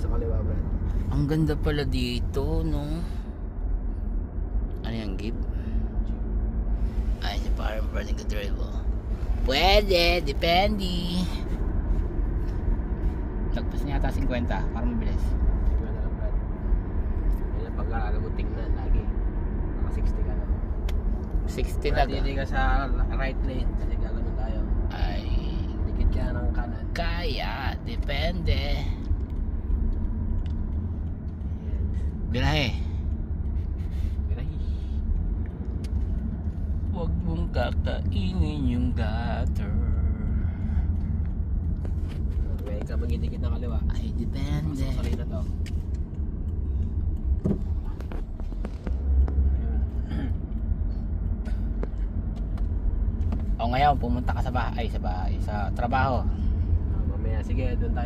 sa kaliwa, Brad. Ang ganda pala dito, no? Ano yung jeep? Ay, si parang pwede ka drive, oh. Pwede, depende. Lagpas niya ata 50 para mabilis. Tingnan na lang, Brad. Yan, pag-aaral mo tingnan lagi. Naka 60 ka na. 60 Brad, talaga. hindi ka sa right lane kasi gagawin tayo. Ay, Dikit ka ng kanan. kaya, depende. Birahe. Birahi. Huwag mong kakainin yung gutter. Okay, ka magidikit ng kaliwa. Ay, depende. Masasali na to. O ngayon, pumunta ka sa bahay, sa trabaho. Mamaya, sige, doon tayo